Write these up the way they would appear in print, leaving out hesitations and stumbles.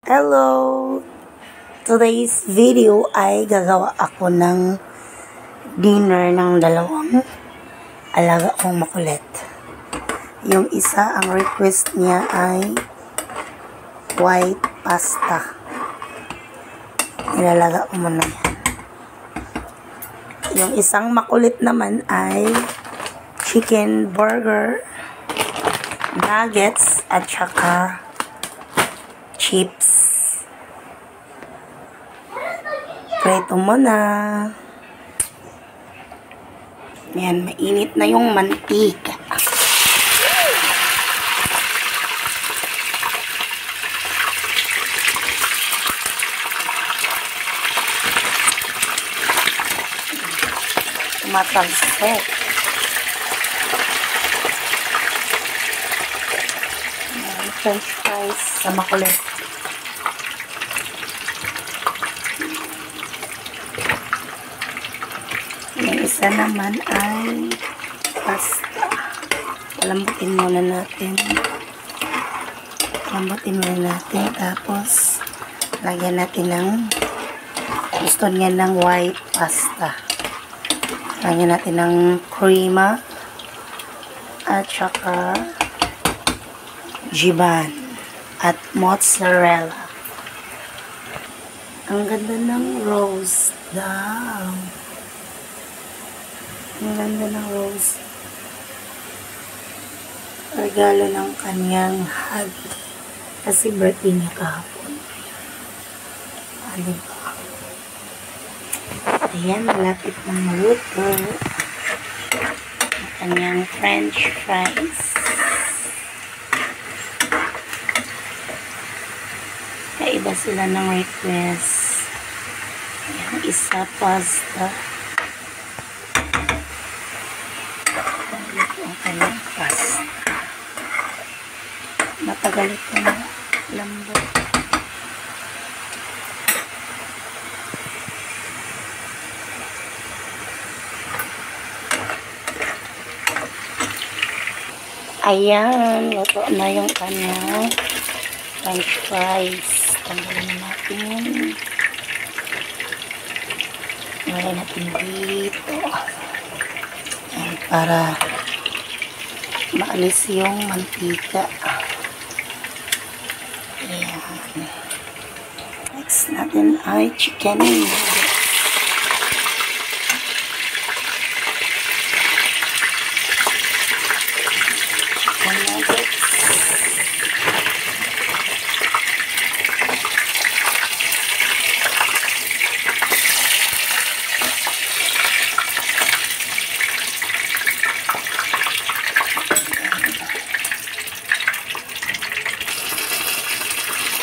Hello! Today's video ay gagawa ako ng dinner ng dalawang alaga kong makulit. Yung isa, ang request niya ay white pasta. Nilalaga ko muna yan. Yung isang makulit naman ay chicken burger, nuggets, at saka chips. Prito mo na. Yan, mainit na yung mantika. Tumatalsik. French fries sa makulit. Yung isa naman ay pasta. Lambutin muna natin. Tapos lagyan natin ng gusto niya ng white pasta. Lagyan natin ng crema at saka jiban at mozzarella. Ang ganda ng rose daw. Ang ganda ng rose. Regalo ng kanyang hubby. Kasi birthday niya kahapon. Diba? Ayan, malapit ng maluto. Ang kanyang French fries. Kaiba sila ng request. Yung isa pasta. Ang kanyang pasta. Matagal ito na lambot. Ayan, luto na yung kanyang French fries. Tanggalin natin. Tanggalin natin dito. Ayan, para maalis yung mantika. Ayan. Next natin ay chicken nuggets.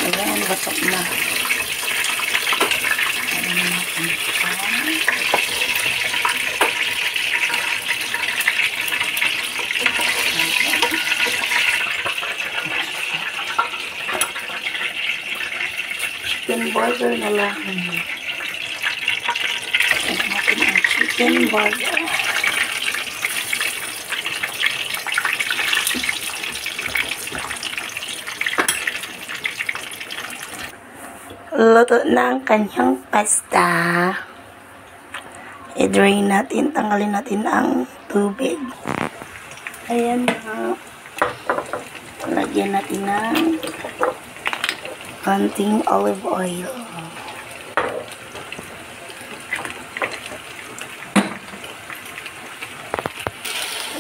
Ayan, batok na. Ayan natin ito. Chicken burger na lang. Ayan natin ang chicken burger. Luto na ang kanyang pasta. I-drain natin, tanggalin natin ang tubig. Ayan na. Lagyan natin ng konting olive oil.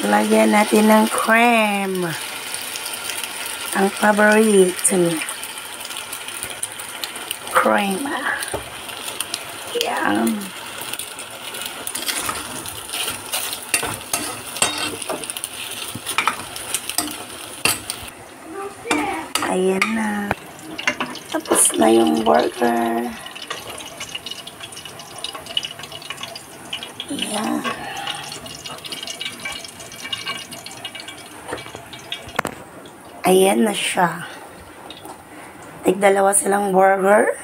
Lagyan natin ng cream. Ang paborito niya. Cream. Yan. Ayan na. Tapos na yung burger. Ayan. Ayan na siya. Tig-dalawa silang burger.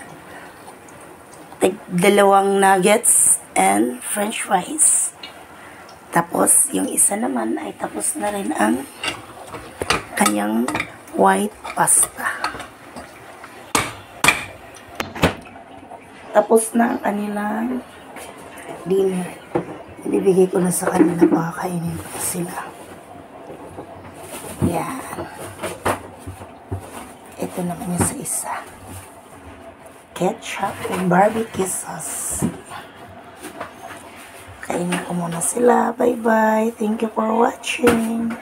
Tig-dalawang nuggets and French fries. Tapos, yung isa naman ay tapos na rin ang kanyang white pasta. tapos na ang kanilang dinner. Ibibigay ko na sa kanila, baka kainin pa sila. Yan. Ito naman yung sa isa. Ketchup and barbecue sauce. Kainin ko muna sila. Bye-bye. Thank you for watching.